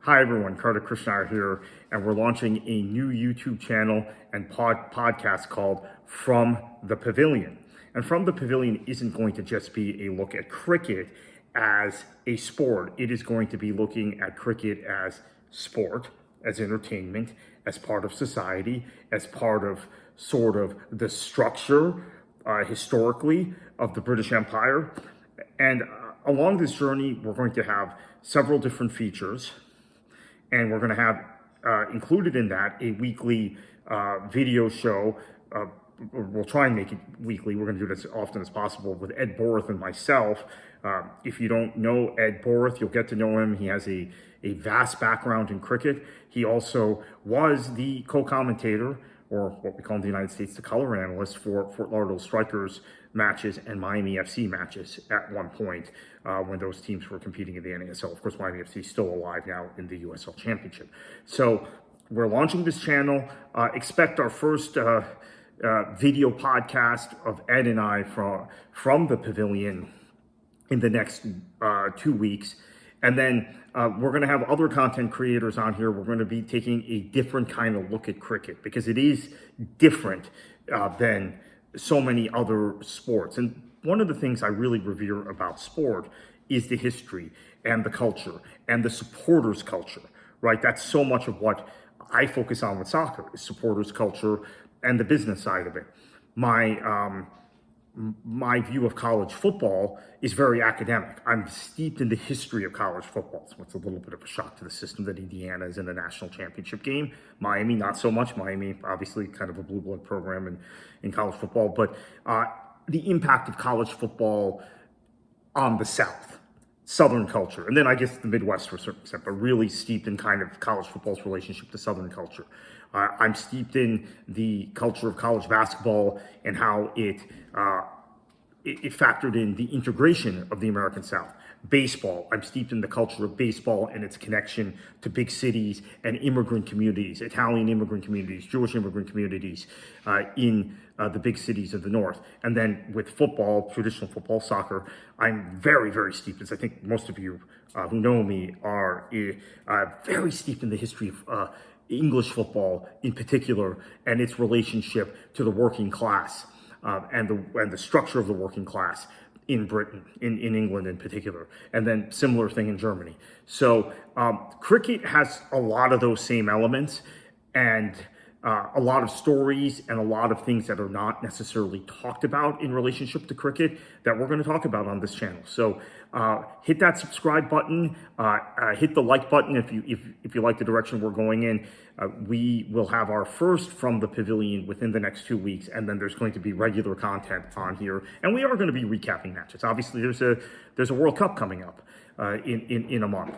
Hi everyone, Carter Krishnar here, and we're launching a new YouTube channel and podcast called From the Pavilion. And From the Pavilion isn't going to just be a look at cricket as a sport. It is going to be looking at cricket as sport, as entertainment, as part of society, as part of sort of the structure historically of the British Empire. And along this journey, we're going to have several different features. And we're going to have included in that a weekly video show. We'll try and make it weekly. We're going to do this as often as possible with Ed Borth and myself. If you don't know Ed Borth, you'll get to know him. He has a vast background in cricket. He also was the co-commentator, or what we call in the United States, the color analyst for Fort Lauderdale Strikers matches and Miami FC matches at one point when those teams were competing in the NASL. Of course, Miami FC is still alive now in the USL Championship. So we're launching this channel. Expect our first video podcast of Ed and I from the Pavilion in the next 2 weeks. And then we're going to have other content creators on here. We're going to be taking a different kind of look at cricket because it is different than so many other sports. And one of the things I really revere about sport is the history and the culture and the supporters culture, right? That's so much of what I focus on with soccer is supporters culture and the business side of it. My view of college football is very academic. I'm steeped in the history of college football. So it's a little bit of a shock to the system that Indiana is in the national championship game. Miami, not so much. Miami, obviously kind of a blue blood program in college football. But the impact of college football on the South, Southern culture, and then I guess the Midwest to a certain extent, but really steeped in kind of college football's relationship to Southern culture. I'm steeped in the culture of college basketball and how it factored in the integration of the American South. Baseball, I'm steeped in the culture of baseball and its connection to big cities and immigrant communities, Italian immigrant communities, Jewish immigrant communities in the big cities of the North. And then with football, traditional football, soccer, I'm very, very steeped, as I think most of you who know me are, very steeped in the history of English football in particular and its relationship to the working class and the structure of the working class in Britain, in England in particular, and then similar thing in Germany. So cricket has a lot of those same elements and a lot of stories and a lot of things that are not necessarily talked about in relationship to cricket that we're going to talk about on this channel. So hit that subscribe button, hit the like button if you like the direction we're going in. We will have our first From the Pavilion within the next 2 weeks, and then there's going to be regular content on here, and we are going to be recapping matches. Obviously, there's a World Cup coming up in a month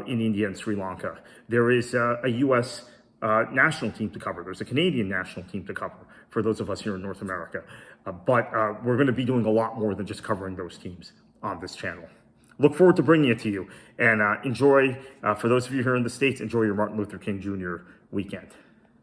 in India and Sri Lanka. There is a U.S. National team to cover. There's a Canadian national team to cover for those of us here in North America. But we're going to be doing a lot more than just covering those teams on this channel. Look forward to bringing it to you and enjoy, for those of you here in the States, enjoy your Martin Luther King Jr. weekend.